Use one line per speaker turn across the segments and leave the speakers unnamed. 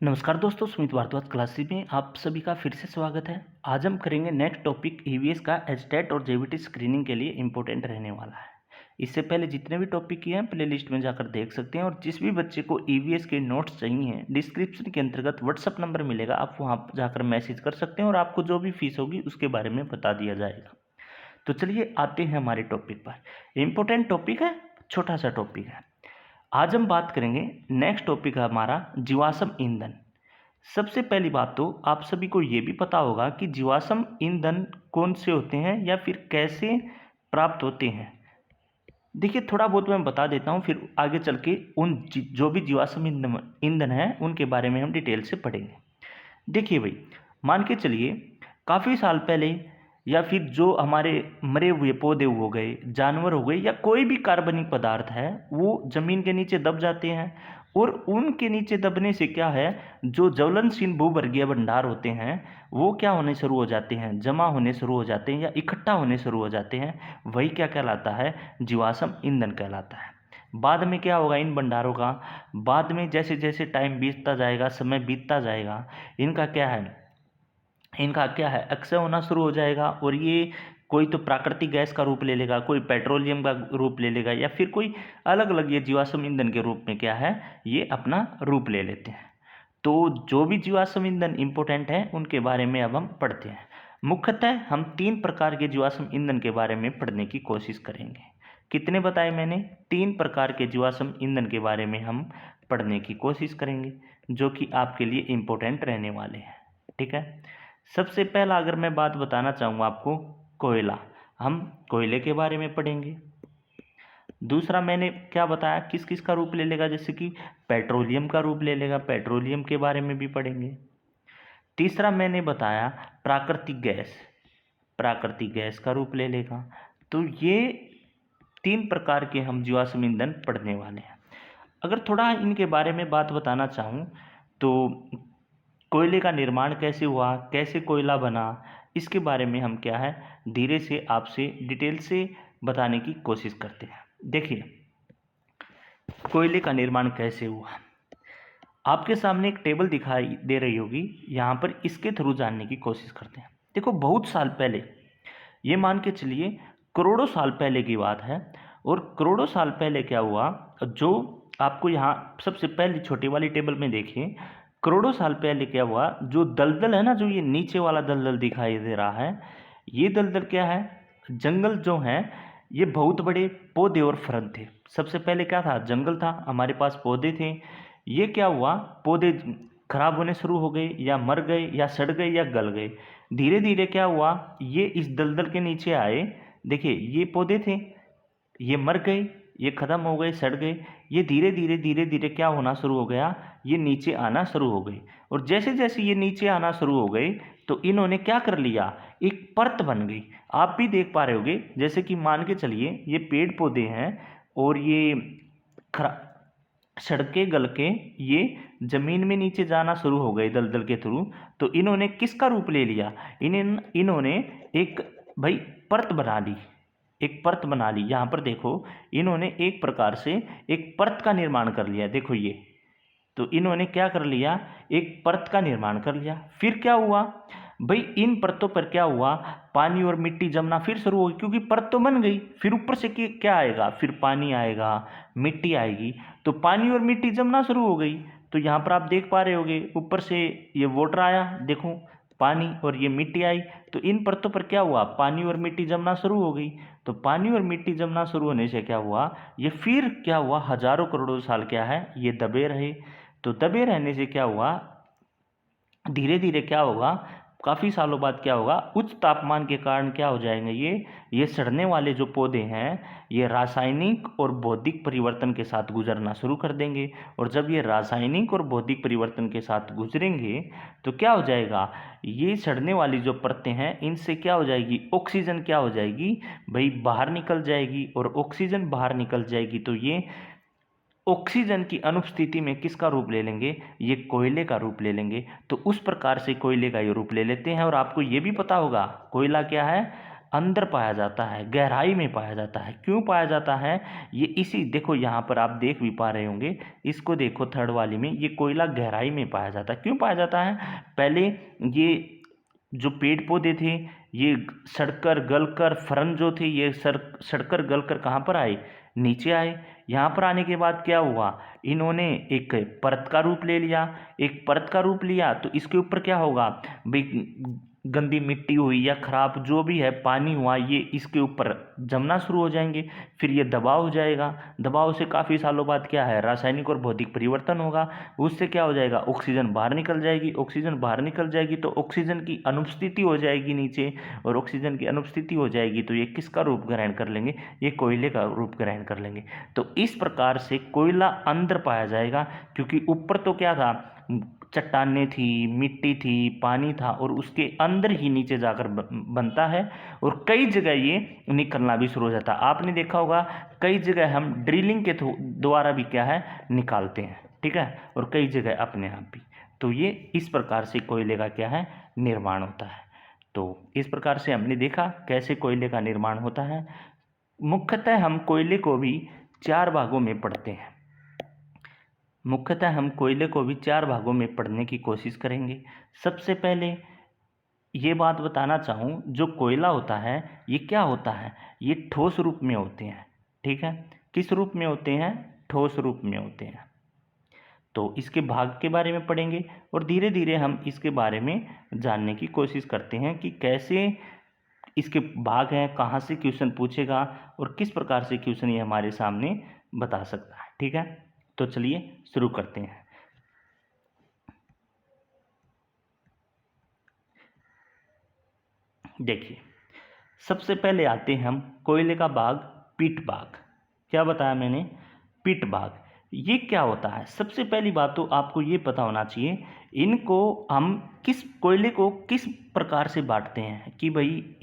नमस्कार दोस्तों, सुमित भारद्वाज क्लासेस में आप सभी का फिर से स्वागत है। आज हम करेंगे नेक्स्ट टॉपिक ईवीएस का एचटेट और जेवीटी स्क्रीनिंग के लिए इंपॉर्टेंट रहने वाला है। इससे पहले जितने भी टॉपिक किए हैं प्लेलिस्ट में जाकर देख सकते हैं और जिस भी बच्चे को ईवीएस के नोट्स चाहिए डिस्क्रिप्शन के अंतर्गत व्हाट्सअप नंबर मिलेगा, आप वहाँ जाकर मैसेज कर सकते हैं और आपको जो भी फीस होगी उसके बारे में बता दिया जाएगा। तो चलिए आते हैं हमारे टॉपिक पर। इम्पोर्टेंट टॉपिक है, छोटा सा टॉपिक है। आज हम बात करेंगे, नेक्स्ट टॉपिक है हमारा जीवाश्म ईंधन। सबसे पहली बात तो आप सभी को ये भी पता होगा कि जीवाश्म ईंधन कौन से होते हैं या फिर कैसे प्राप्त होते हैं। देखिए, थोड़ा बहुत मैं बता देता हूँ, फिर आगे चल के जो भी जीवाश्म ईंधन ईंधन है उनके बारे में हम डिटेल से पढ़ेंगे। देखिए भाई, मान के चलिए काफ़ी साल पहले या फिर जो हमारे मरे हुए पौधे हो गए, जानवर हो गए या कोई भी कार्बनिक पदार्थ है, वो ज़मीन के नीचे दब जाते हैं। और उनके नीचे दबने से क्या है, जो ज्वलनशील भूगर्भीय भंडार होते हैं वो क्या होने शुरू हो जाते हैं, जमा होने शुरू हो जाते हैं या इकट्ठा होने शुरू हो जाते हैं। वही क्या कहलाता है, जीवाश्म ईंधन कहलाता है। बाद में क्या होगा इन भंडारों का, बाद में जैसे जैसे टाइम बीतता जाएगा, समय बीतता जाएगा, इनका क्या है अक्षय होना शुरू हो जाएगा। और ये कोई तो प्राकृतिक गैस का रूप ले लेगा, कोई पेट्रोलियम का रूप ले लेगा या फिर कोई अलग अलग ये जीवाश्म ईंधन के रूप में क्या है, ये अपना रूप ले लेते हैं। तो जो भी जीवाश्म ईंधन इंपॉर्टेंट है उनके बारे में अब हम पढ़ते हैं। मुख्यतः हम 3 प्रकार के जीवाश्म ईंधन के बारे में पढ़ने की कोशिश करेंगे। कितने बताए मैंने? 3 प्रकार के जीवाश्म ईंधन के बारे में हम पढ़ने की कोशिश करेंगे, जो कि आपके लिए इम्पोर्टेंट रहने वाले हैं। ठीक है। सबसे पहला अगर मैं बात बताना चाहूँगा आपको, कोयला। हम कोयले के बारे में पढ़ेंगे। दूसरा मैंने क्या बताया, किस किस का रूप ले लेगा, जैसे कि पेट्रोलियम का रूप ले लेगा, पेट्रोलियम के बारे में भी पढ़ेंगे। तीसरा मैंने बताया प्राकृतिक गैस, प्राकृतिक गैस का रूप ले लेगा। तो ये 3 प्रकार के हम जीवाश्म ईंधन पढ़ने वाले हैं। अगर थोड़ा इनके बारे में बात बताना चाहूँ तो कोयले का निर्माण कैसे हुआ, कैसे कोयला बना, इसके बारे में हम क्या है धीरे से आपसे डिटेल से बताने की कोशिश करते हैं। देखिए, कोयले का निर्माण कैसे हुआ, आपके सामने एक टेबल दिखाई दे रही होगी, यहाँ पर इसके थ्रू जानने की कोशिश करते हैं। देखो, बहुत साल पहले, ये मान के चलिए करोड़ों साल पहले की बात है। और करोड़ों साल पहले क्या हुआ, जो आपको यहाँ सबसे पहली छोटी वाली टेबल में देखिए, करोड़ों साल पहले क्या हुआ, जो दलदल है ना, जो ये नीचे वाला दलदल दिखाई दे रहा है, ये दलदल क्या है, जंगल जो है, ये बहुत बड़े पौधे और फरन थे। सबसे पहले क्या था, जंगल था, हमारे पास पौधे थे। ये क्या हुआ, पौधे खराब होने शुरू हो गए या मर गए या सड़ गए या गल गए। धीरे धीरे क्या हुआ, ये इस दलदल के नीचे आए। देखिए, ये पौधे थे, ये मर गए, ये ख़त्म हो गए, सड़ गए। ये धीरे धीरे क्या होना शुरू हो गया, ये नीचे आना शुरू हो गए। और जैसे जैसे ये नीचे आना शुरू हो गए तो इन्होंने क्या कर लिया, एक परत बन गई। आप भी देख पा रहे होगे, जैसे कि मान के चलिए ये पेड़ पौधे हैं और ये खरा सड़कें गल के ये ज़मीन में नीचे जाना शुरू हो गए दलदल के थ्रू। तो इन्होंने किसका रूप ले लिया, इन्होंने एक भाई परत बना ली, एक परत बना ली। यहाँ पर देखो, इन्होंने एक प्रकार से एक परत का निर्माण कर लिया। देखो ये, तो इन्होंने क्या कर लिया, एक परत का निर्माण कर लिया। फिर क्या हुआ भाई, इन परतों पर क्या हुआ, पानी और मिट्टी जमना फिर शुरू हो गई, क्योंकि परत तो बन गई। फिर ऊपर से क्या आएगा, फिर पानी आएगा, मिट्टी आएगी, तो पानी और मिट्टी जमना शुरू हो गई। तो यहाँ पर आप देख पा रहे होगे, ऊपर से ये वाटर आया, देखो पानी, और ये मिट्टी आई। तो इन परतों पर क्या हुआ, पानी और मिट्टी जमना शुरू हो गई। तो पानी और मिट्टी जमना शुरू होने से क्या हुआ, ये फिर क्या हुआ, हजारों करोड़ों साल क्या है, ये दबे रहे। तो दबे रहने से क्या हुआ, धीरे धीरे क्या होगा, काफ़ी सालों बाद क्या होगा, उच्च तापमान के कारण क्या हो जाएंगे, ये सड़ने वाले जो पौधे हैं ये रासायनिक और बौद्धिक परिवर्तन के साथ गुजरना शुरू कर देंगे। और जब ये रासायनिक और बौद्धिक परिवर्तन के साथ गुजरेंगे तो क्या हो जाएगा, ये सड़ने वाली जो परतें हैं इनसे क्या हो जाएगी, ऑक्सीजन क्या हो जाएगी भाई, बाहर निकल जाएगी। और ऑक्सीजन बाहर निकल जाएगी तो ये ऑक्सीजन की अनुपस्थिति में किसका रूप ले लेंगे, ये कोयले का रूप ले लेंगे। तो उस प्रकार से कोयले का ये रूप ले लेते हैं। और आपको ये भी पता होगा कोयला क्या है, अंदर पाया जाता है, गहराई में पाया जाता है। क्यों पाया जाता है? ये इसी देखो यहाँ पर आप देख भी पा रहे होंगे, इसको देखो थर्ड वाली में, ये कोयला गहराई में पाया जाता है। क्यों पाया जाता है? पहले ये जो पेड़ पौधे थे ये सड़कर गलकर, फर्न जो थे ये सड़कर गलकर कहाँ पर आए? नीचे आए। यहाँ पर आने के बाद क्या हुआ? इन्होंने एक परत का रूप ले लिया। एक परत का रूप लिया तो इसके ऊपर क्या होगा भाई? गंदी मिट्टी हुई या खराब जो भी है, पानी हुआ, ये इसके ऊपर जमना शुरू हो जाएंगे। फिर ये दबाव हो जाएगा। दबाव से काफ़ी सालों बाद क्या है? रासायनिक और भौतिक परिवर्तन होगा। उससे क्या हो जाएगा? ऑक्सीजन बाहर निकल जाएगी। ऑक्सीजन बाहर निकल जाएगी तो ऑक्सीजन की अनुपस्थिति हो जाएगी नीचे, और ऑक्सीजन की अनुपस्थिति हो जाएगी तो ये किसका रूप ग्रहण कर लेंगे? ये कोयले का रूप ग्रहण कर लेंगे। तो इस प्रकार से कोयला अंदर पाया जाएगा, क्योंकि ऊपर तो क्या था? चट्टानें थी, मिट्टी थी, पानी था, और उसके अंदर ही नीचे जाकर बनता है। और कई जगह ये निकलना भी शुरू हो जाता है। आपने देखा होगा कई जगह हम ड्रिलिंग के द्वारा भी क्या है? निकालते हैं, ठीक है, और कई जगह अपने आप भी। तो ये इस प्रकार से कोयले का क्या है? निर्माण होता है। तो इस प्रकार से हमने देखा कैसे कोयले का निर्माण होता है। मुख्यतः हम कोयले को भी 4 भागों में पढ़ते हैं। मुख्यतः हम कोयले को भी 4 भागों में पढ़ने की कोशिश करेंगे। सबसे पहले ये बात बताना चाहूँ, जो कोयला होता है ये क्या होता है? ये ठोस रूप में होते हैं, ठीक है। किस रूप में होते हैं? ठोस रूप में होते हैं। तो इसके भाग के बारे में पढ़ेंगे और धीरे धीरे हम इसके बारे में जानने की कोशिश करते हैं कि कैसे इसके भाग हैं, कहाँ से क्वेश्चन पूछेगा और किस प्रकार से क्वेश्चन ये हमारे सामने बता सकता है, ठीक है। तो चलिए शुरू करते हैं। देखिए, सबसे पहले आते हैं हम कोयले का भाग पिट भाग। क्या बताया मैंने? पिट भाग। ये क्या होता है? सबसे पहली बात तो आपको ये पता होना चाहिए, इनको हम कोयले को किस प्रकार से बांटते हैं कि भाई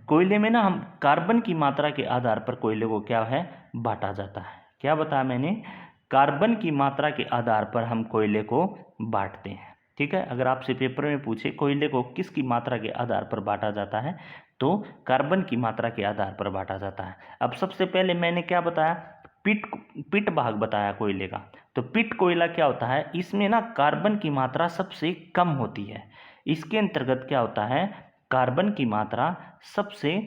कोयले में ना हम कार्बन की मात्रा के आधार पर कोयले को क्या है? बांटा जाता है। क्या बताया मैंने? कार्बन की मात्रा के आधार पर हम कोयले को बांटते हैं, ठीक है। अगर आपसे पेपर में पूछे कोयले को किसकी मात्रा के आधार पर बांटा जाता है, तो कार्बन की मात्रा के आधार पर बांटा जाता है। अब सबसे पहले मैंने क्या बताया? पिट भाग बताया कोयले का। तो पिट कोयला क्या होता है? इसमें ना कार्बन की मात्रा सबसे कम होती है। इसके अंतर्गत क्या होता है? कार्बन की मात्रा सबसे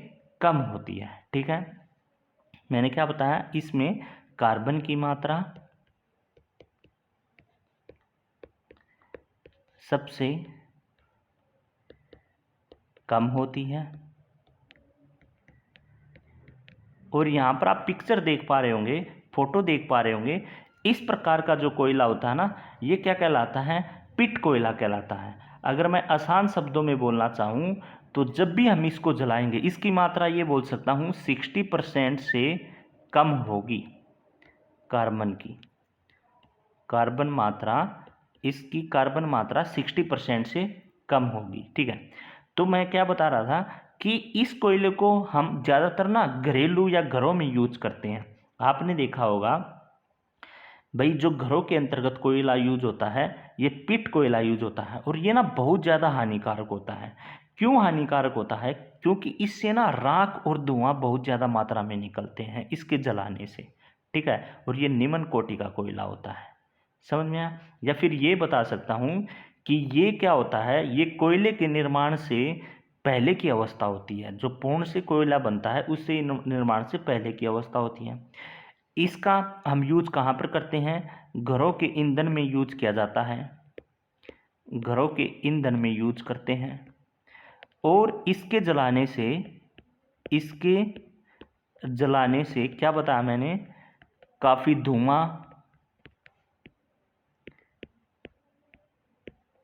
कम होती है, ठीक है। मैंने क्या बताया? इसमें कार्बन की मात्रा सबसे कम होती है। और यहाँ पर आप पिक्चर देख पा रहे होंगे, फोटो देख पा रहे होंगे। इस प्रकार का जो कोयला होता है ना, ये क्या कहलाता है? पिट कोयला कहलाता है। अगर मैं आसान शब्दों में बोलना चाहूँ तो जब भी हम इसको जलाएंगे, इसकी मात्रा ये बोल सकता हूँ 60% से कम होगी। कार्बन की कार्बन मात्रा इसकी कार्बन मात्रा 60% से कम होगी, ठीक है। तो मैं क्या बता रहा था कि इस कोयले को हम ज़्यादातर ना घरेलू या घरों में यूज करते हैं। आपने देखा होगा भाई, जो घरों के अंतर्गत कोयला यूज होता है ये पिट कोयला यूज होता है, और ये ना बहुत ज़्यादा हानिकारक होता है। क्यों हानिकारक होता है? क्योंकि इससे ना राख और धुआं बहुत ज़्यादा मात्रा में निकलते हैं इसके जलाने से, ठीक है। और ये निम्न कोटि का कोयला होता है। समझ में आया? या फिर ये बता सकता हूँ कि ये क्या होता है? ये कोयले के निर्माण से पहले की अवस्था होती है। जो पूर्ण से कोयला बनता है उससे निर्माण से पहले की अवस्था होती है। इसका हम यूज कहाँ पर करते हैं? घरों के ईंधन में यूज किया जाता है। घरों के ईंधन में यूज करते हैं। और इसके जलाने से क्या बताया मैंने? काफ़ी धुआं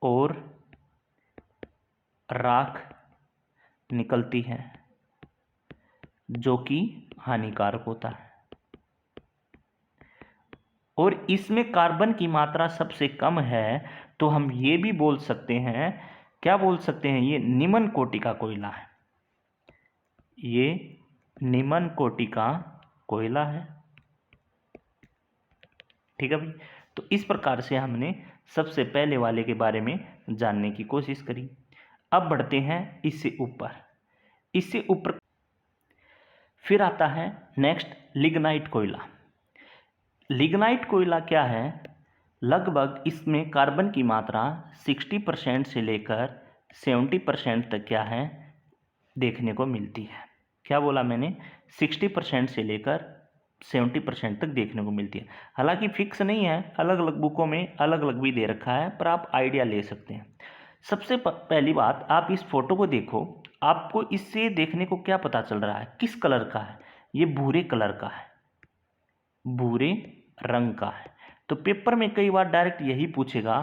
और राख निकलती है, जो कि हानिकारक होता है। और इसमें कार्बन की मात्रा सबसे कम है, तो हम ये भी बोल सकते हैं, क्या बोल सकते हैं? ये निम्न कोटि का कोयला है। ये निम्न कोटि का कोयला है, ठीक है भाई। तो इस प्रकार से हमने सबसे पहले वाले के बारे में जानने की कोशिश करी। अब बढ़ते हैं इससे ऊपर। इससे ऊपर फिर आता है नेक्स्ट लिग्नाइट कोयला। लिग्नाइट कोयला क्या है, लगभग इसमें कार्बन की मात्रा 60% से लेकर 70% तक क्या है देखने को मिलती है। क्या बोला मैंने, 60% से लेकर 70% तक देखने को मिलती है। हालांकि फिक्स नहीं है, अलग अलग बुकों में अलग अलग भी दे रखा है, पर आप आइडिया ले सकते हैं। सबसे पहली बात, आप इस फोटो को देखो, आपको इससे देखने को क्या पता चल रहा है, किस कलर का है, ये भूरे कलर का है, भूरे रंग का है। तो पेपर में कई बार डायरेक्ट यही पूछेगा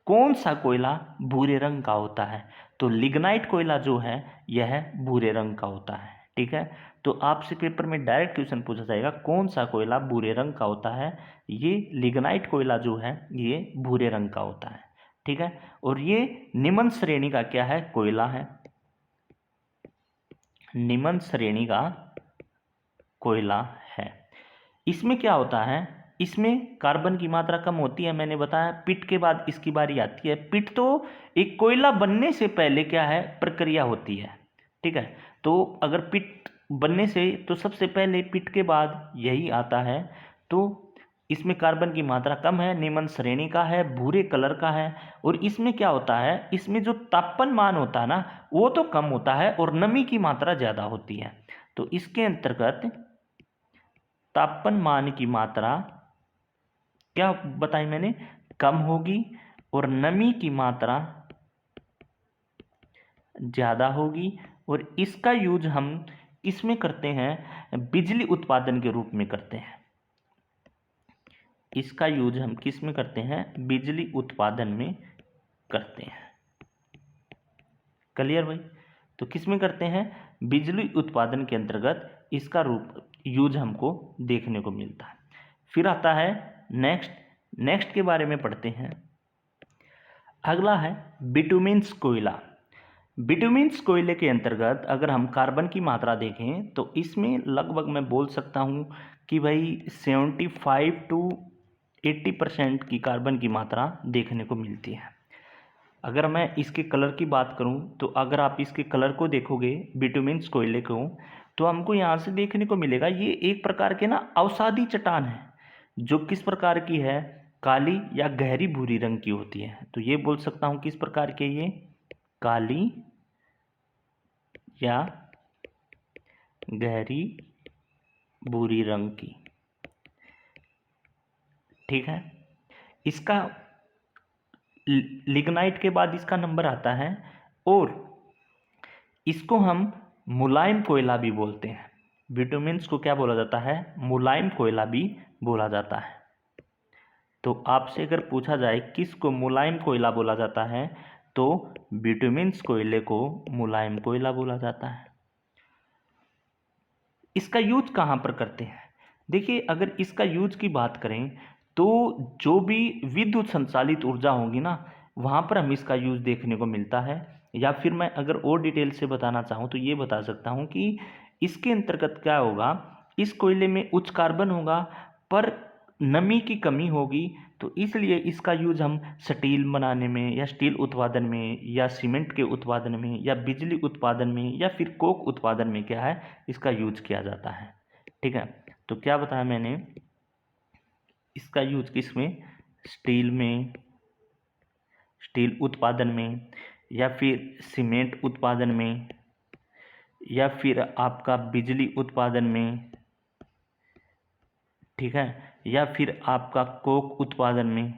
कौन सा कोयला भूरे रंग का होता है, तो लिग्नाइट कोयला जो है यह भूरे रंग का होता है। ठीक है, तो आपसे पेपर में डायरेक्ट क्वेश्चन पूछा जाएगा कौन सा कोयला भूरे रंग का होता है, ये लिग्नाइट कोयला जो है ये भूरे रंग का होता है। ठीक है, और ये निम्न श्रेणी का क्या है, कोयला है, निम्न श्रेणी का कोयला है। इसमें क्या होता है, इसमें कार्बन की मात्रा कम होती है, मैंने बताया। पिट के बाद इसकी बारी आती है। पिट तो एक कोयला बनने से पहले क्या है, प्रक्रिया होती है। ठीक है, तो अगर पिट बनने से, तो सबसे पहले पिट के बाद यही आता है। तो इसमें कार्बन की मात्रा कम है, निम्न श्रेणी का है, भूरे कलर का है। और इसमें क्या होता है, इसमें जो तापमान मान होता है ना, वो तो कम होता है और नमी की मात्रा ज़्यादा होती है। तो इसके अंतर्गत तापमान की मात्रा क्या बताई मैंने, कम होगी और नमी की मात्रा ज़्यादा होगी। और इसका यूज हम किस में करते हैं, बिजली उत्पादन के रूप में करते हैं। इसका यूज हम किस में करते हैं, बिजली उत्पादन में करते हैं। क्लियर भाई, तो किस में करते हैं, बिजली उत्पादन के अंतर्गत इसका रूप यूज हमको देखने को मिलता है। फिर आता है नेक्स्ट के बारे में पढ़ते हैं। अगला है बिटुमिन्स कोयला। बिटुमिन्स कोयले के अंतर्गत अगर हम कार्बन की मात्रा देखें तो इसमें लगभग मैं बोल सकता हूं कि भाई 75 to 80% की कार्बन की मात्रा देखने को मिलती है। अगर मैं इसके कलर की बात करूं तो अगर आप इसके कलर को देखोगे बिटुमिन्स कोयले को, तो हमको यहाँ से देखने को मिलेगा ये एक प्रकार के ना अवसादी चट्टान है, जो किस प्रकार की है, काली या गहरी भूरी रंग की होती है। तो ये बोल सकता हूँ किस प्रकार के, ये काली या गहरी भूरी रंग की। ठीक है, इसका लिग्नाइट के बाद इसका नंबर आता है और इसको हम मुलायम कोयला भी बोलते हैं। बिटुमिन्स को क्या बोला जाता है, मुलायम कोयला भी बोला जाता है। तो आपसे अगर पूछा जाए किसको मुलायम कोयला बोला जाता है, तो बिटुमिन्स कोयले को मुलायम कोयला बोला जाता है। इसका यूज कहाँ पर करते हैं, देखिए अगर इसका यूज की बात करें तो जो भी विद्युत संचालित ऊर्जा होगी ना, वहाँ पर हम इसका यूज देखने को मिलता है। या फिर मैं अगर और डिटेल से बताना चाहूँ तो ये बता सकता हूँ कि इसके अंतर्गत क्या होगा, इस कोयले में उच्च कार्बन होगा पर नमी की कमी होगी, तो इसलिए इसका यूज हम स्टील बनाने में या स्टील उत्पादन में या सीमेंट के उत्पादन में या बिजली उत्पादन में या फिर कोक उत्पादन में क्या है, इसका यूज किया जाता है। ठीक है, तो क्या बताया मैंने, इसका यूज किस में, स्टील में, स्टील उत्पादन में या फिर सीमेंट उत्पादन में या फिर आपका बिजली उत्पादन में। ठीक है, या फिर आपका कोक उत्पादन में।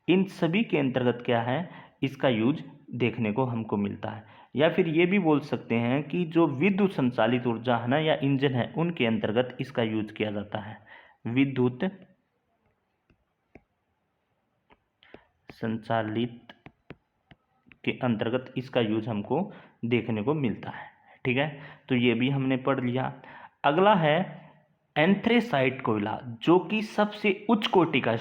इन सभी के अंतर्गत क्या है, इसका यूज देखने को हमको मिलता है। या फिर ये भी बोल सकते हैं कि जो विद्युत संचालित ऊर्जा है ना या इंजन है, उनके अंतर्गत इसका यूज किया जाता है। विद्युत संचालित के अंतर्गत इसका यूज हमको देखने को मिलता है। ठीक है, तो ये भी हमने पढ़ लिया। अगला है एंथ्रेसाइट कोयला, जो कि सबसे उच्च कोटि का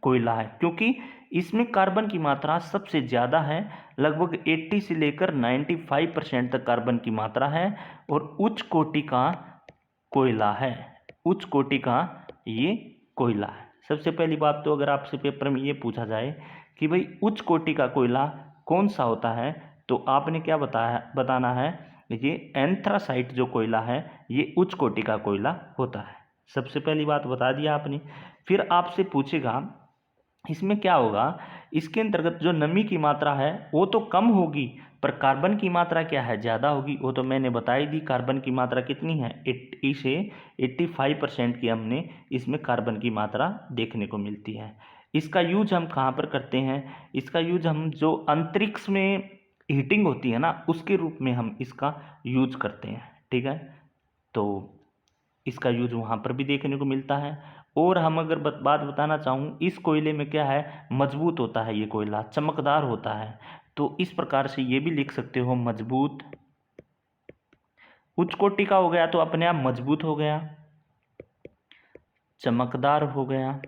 कोयला है, क्योंकि इसमें कार्बन की मात्रा सबसे ज़्यादा है, लगभग 80 से लेकर 95% तक कार्बन की मात्रा है और उच्च कोटि का कोयला है, उच्च कोटि का ये कोयला है। सबसे पहली बात तो अगर आपसे पेपर में ये पूछा जाए कि भाई उच्च कोटि का कोयला कौन सा होता है, तो आपने क्या बताना है, ये एंथ्रासाइट जो कोयला है ये उच्च कोटि का कोयला होता है। सबसे पहली बात बता दिया आपने। फिर आपसे पूछेगा इसमें क्या होगा, इसके अंतर्गत जो नमी की मात्रा है वो तो कम होगी, पर कार्बन की मात्रा क्या है, ज़्यादा होगी। वो तो मैंने बता ही दी, कार्बन की मात्रा कितनी है, 80 से 85% की हमने इसमें कार्बन की मात्रा देखने को मिलती है। इसका यूज हम कहाँ पर करते हैं, इसका यूज हम जो अंतरिक्ष में हीटिंग होती है ना उसके रूप में हम इसका यूज करते हैं। ठीक है, तो इसका यूज वहाँ पर भी देखने को मिलता है। और हम अगर बात बताना चाहूँ, इस कोयले में क्या है, मजबूत होता है ये कोयला, चमकदार होता है। तो इस प्रकार से ये भी लिख सकते हो, मजबूत, उच्च कोटि का हो गया तो अपने आप मजबूत हो गया, चमकदार हो गया,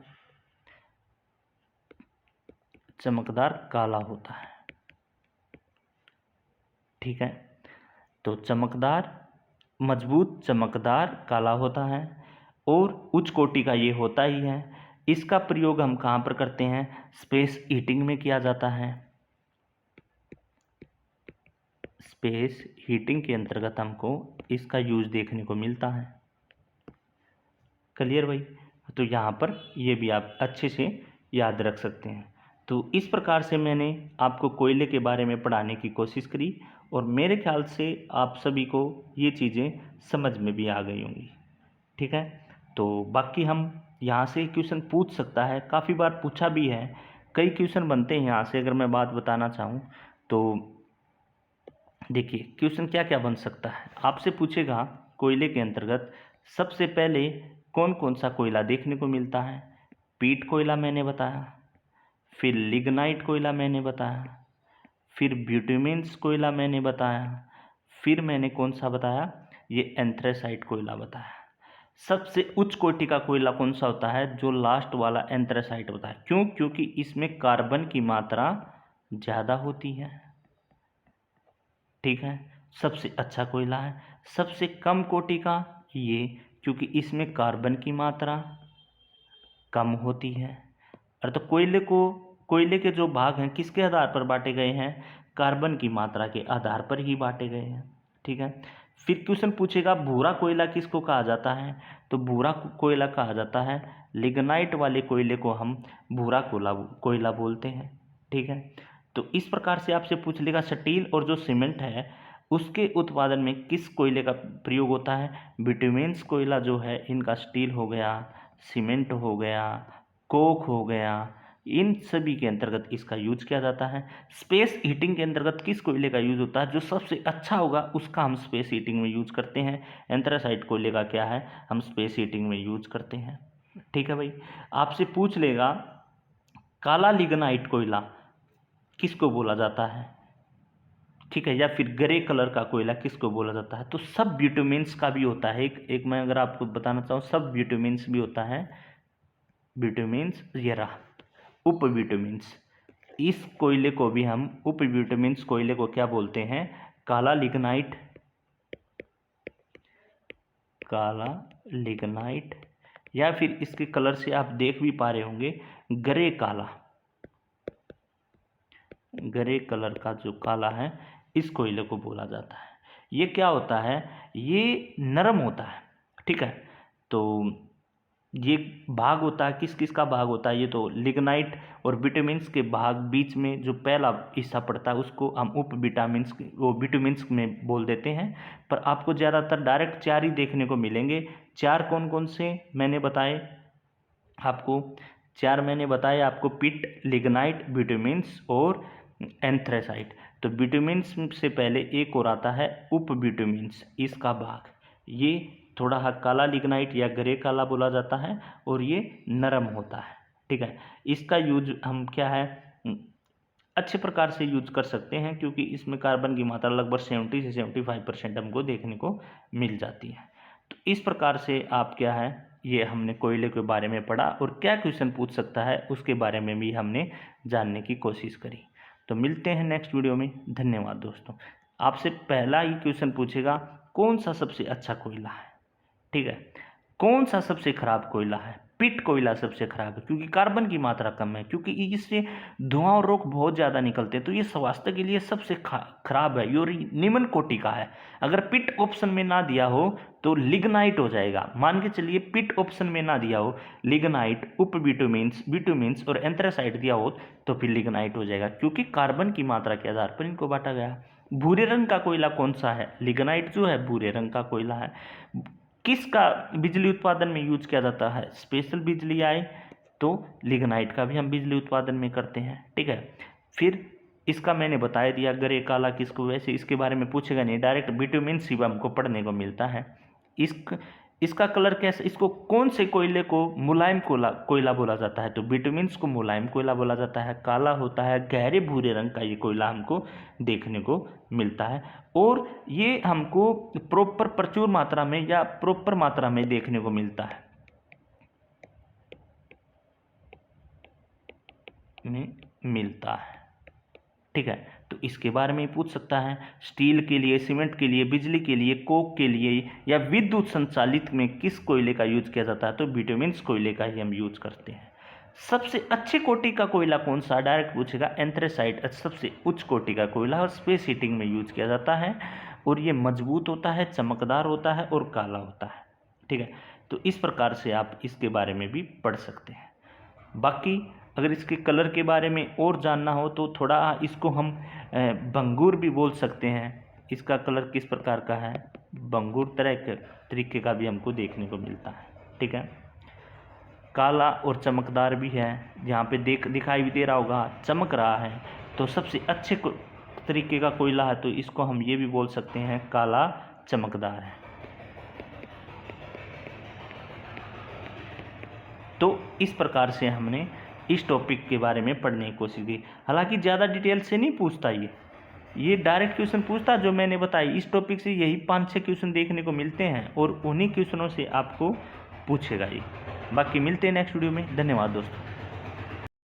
चमकदार काला होता है। ठीक है, तो चमकदार, मजबूत, चमकदार, काला होता है और उच्च कोटि का ये होता ही है। इसका प्रयोग हम कहाँ पर करते हैं, स्पेस हीटिंग में किया जाता है। स्पेस हीटिंग के अंतर्गत हमको इसका यूज देखने को मिलता है। क्लियर भाई, तो यहाँ पर ये भी आप अच्छे से याद रख सकते हैं। तो इस प्रकार से मैंने आपको कोयले के बारे में पढ़ाने की कोशिश करी और मेरे ख्याल से आप सभी को ये चीज़ें समझ में भी आ गई होंगी। ठीक है, तो बाकी हम यहाँ से क्वेश्चन पूछ सकता है, काफ़ी बार पूछा भी है, कई क्वेश्चन बनते हैं यहाँ से। अगर मैं बात बताना चाहूँ तो देखिए क्वेश्चन क्या क्या बन सकता है। आपसे पूछेगा कोयले के अंतर्गत सबसे पहले कौन कौन सा कोयला देखने को मिलता है, पीट कोयला मैंने बताया, फिर लिग्नाइट कोयला मैंने बताया, फिर ब्यूटेमेंस कोयला मैंने बताया, फिर मैंने कौन सा बताया, ये एंथ्रेसाइट कोयला बताया। सबसे उच्च कोटि का कोयला कौन सा होता है, जो लास्ट वाला एंथ्रेसाइट होता है। क्यों, क्योंकि इसमें कार्बन की मात्रा ज़्यादा होती है। ठीक है, सबसे अच्छा कोयला है। सबसे कम कोटि का ये, क्योंकि इसमें कार्बन की मात्रा कम होती है। अर्थात कोयले के जो भाग हैं किसके आधार पर बांटे गए हैं, कार्बन की मात्रा के आधार पर ही बांटे गए हैं। ठीक है, फिर क्वेश्चन पूछेगा भूरा कोयला किसको कहा जाता है, तो भूरा कोयला कहा जाता है, लिग्नाइट वाले कोयले को हम भूरा कोयला बोलते हैं। ठीक है, तो इस प्रकार से आपसे पूछ लेगा स्टील और जो सीमेंट है उसके उत्पादन में किस कोयले का प्रयोग होता है, बिटुमेन्स कोयला जो है, इनका स्टील हो गया, सीमेंट हो गया, कोक हो गया, इन सभी के अंतर्गत इसका यूज किया जाता है। स्पेस हीटिंग के अंतर्गत किस कोयले का यूज होता है, जो सबसे अच्छा होगा उसका हम स्पेस हीटिंग में यूज करते हैं। एंथ्रासाइट कोयले का क्या है, हम स्पेस हीटिंग में यूज करते हैं। ठीक है भाई, आपसे पूछ लेगा काला लिग्नाइट कोयला किसको बोला जाता है, ठीक है, या फिर ग्रे कलर का कोयला किसको बोला जाता है, तो सब ब्यूटेमेंस का भी होता है। एक मैं अगर आपको बताना चाहूँ, सब ब्यूटेमेंस भी होता है। ब्यूटेमेंस ये रहा, उप ब्यूटेमेंस, इस कोयले को भी हम उप ब्यूटेमेंस कोयले को क्या बोलते हैं, काला लिग्नाइट, काला लिग्नाइट, या फिर इसके कलर से आप देख भी पा रहे होंगे ग्रे काला, ग्रे कलर का जो काला है इस कोयले को बोला जाता है। ये क्या होता है, ये नरम होता है। ठीक है, तो ये भाग होता है, किस किस का भाग होता है, ये तो लिग्नाइट और विटामिन्स के भाग बीच में जो पहला हिस्सा पड़ता है उसको हम उप विटामिन्स वो विटामिन्स में बोल देते हैं। पर आपको ज़्यादातर डायरेक्ट चार ही देखने को मिलेंगे। चार कौन कौन से मैंने बताए आपको, चार मैंने बताए आपको, पिट, लिग्नाइट, विटामिन्स और एंथ्रेसाइट। तो विटामिन्स से पहले एक और आता है उप विटामिन्स, इसका भाग, ये थोड़ा काला लिग्नाइट या ग्रे काला बोला जाता है और ये नरम होता है। ठीक है, इसका यूज हम क्या है, अच्छे प्रकार से यूज कर सकते हैं, क्योंकि इसमें कार्बन की मात्रा लगभग 70 से 75% हमको देखने को मिल जाती है। तो इस प्रकार से आप क्या है, ये हमने कोयले के बारे में पढ़ा और क्या क्वेश्चन पूछ सकता है उसके बारे में भी हमने जानने की कोशिश करी। तो मिलते हैं नेक्स्ट वीडियो में। धन्यवाद दोस्तों। आपसे पहला ही क्वेश्चन पूछेगा कौन सा सबसे अच्छा कोयला है, ठीक है, कौन सा सबसे खराब कोयला है, पिट कोयला सबसे खराब है क्योंकि कार्बन की मात्रा कम है, क्योंकि इससे धुआं और रोक बहुत ज़्यादा निकलते हैं, तो ये स्वास्थ्य के लिए सबसे खराब है, ये निम्न कोटि का है। अगर पिट ऑप्शन में ना दिया हो तो लिग्नाइट हो जाएगा। मान के चलिए पिट ऑप्शन में ना दिया हो, लिग्नाइट, उप बिटुमिन्स और एंथ्रासाइट दिया हो तो फिर लिग्नाइट हो जाएगा, क्योंकि कार्बन की मात्रा के आधार पर इनको बांटा गया। भूरे रंग का कोयला कौन सा है? लिग्नाइट जो है भूरे रंग का कोयला है। किसका बिजली उत्पादन में यूज किया जाता है? स्पेशल बिजली आए तो लिग्नाइट का भी हम बिजली उत्पादन में करते हैं, ठीक है। फिर इसका मैंने बता दिया ग्रे काला किसको, वैसे इसके बारे में पूछेगा नहीं, डायरेक्ट बिटुमिन सी हमको पढ़ने को मिलता है। इसका कलर कैसे, इसको कौन से कोयले को मुलायम कोयला बोला जाता है? तो बिटुमिन्स को मुलायम कोयला बोला जाता है। काला होता है, गहरे भूरे रंग का ये कोयला हमको देखने को मिलता है, और ये हमको प्रचुर मात्रा में या प्रॉपर मात्रा में देखने को मिलता है, ठीक है। तो इसके बारे में पूछ सकता है। स्टील के लिए, सीमेंट के लिए, बिजली के लिए, कोक के लिए या विद्युत संचालित में किस कोयले का यूज किया जाता है? तो बिटुमिन्स कोयले का ही हम यूज करते हैं। सबसे अच्छे कोटि का कोयला कौन सा? डायरेक्ट पूछेगा। एंथ्रेसाइट सबसे उच्च कोटि का कोयला और स्पेस हीटिंग में यूज किया जाता है, और ये मजबूत होता है, चमकदार होता है और काला होता है, ठीक है। तो इस प्रकार से आप इसके बारे में भी पढ़ सकते हैं। बाकी अगर इसके कलर के बारे में और जानना हो तो थोड़ा इसको हम बंगूर भी बोल सकते हैं। इसका कलर किस प्रकार का है? बंगूर तरीके का भी हमको देखने को मिलता है, ठीक है। काला और चमकदार भी है, यहाँ पे दिखाई भी दे रहा होगा, चमक रहा है, तो सबसे अच्छे तरीके का कोयला है, तो इसको हम ये भी बोल सकते हैं काला चमकदार है। तो इस प्रकार से हमने इस टॉपिक के बारे में पढ़ने की कोशिश की। हालांकि ज़्यादा डिटेल से नहीं पूछता ये डायरेक्ट क्वेश्चन पूछता जो मैंने बताई। इस टॉपिक से यही 5-6 क्वेश्चन देखने को मिलते हैं, और उन्हीं क्वेश्चनों से आपको पूछेगा ये। बाकी मिलते हैं नेक्स्ट वीडियो में। धन्यवाद दोस्तों।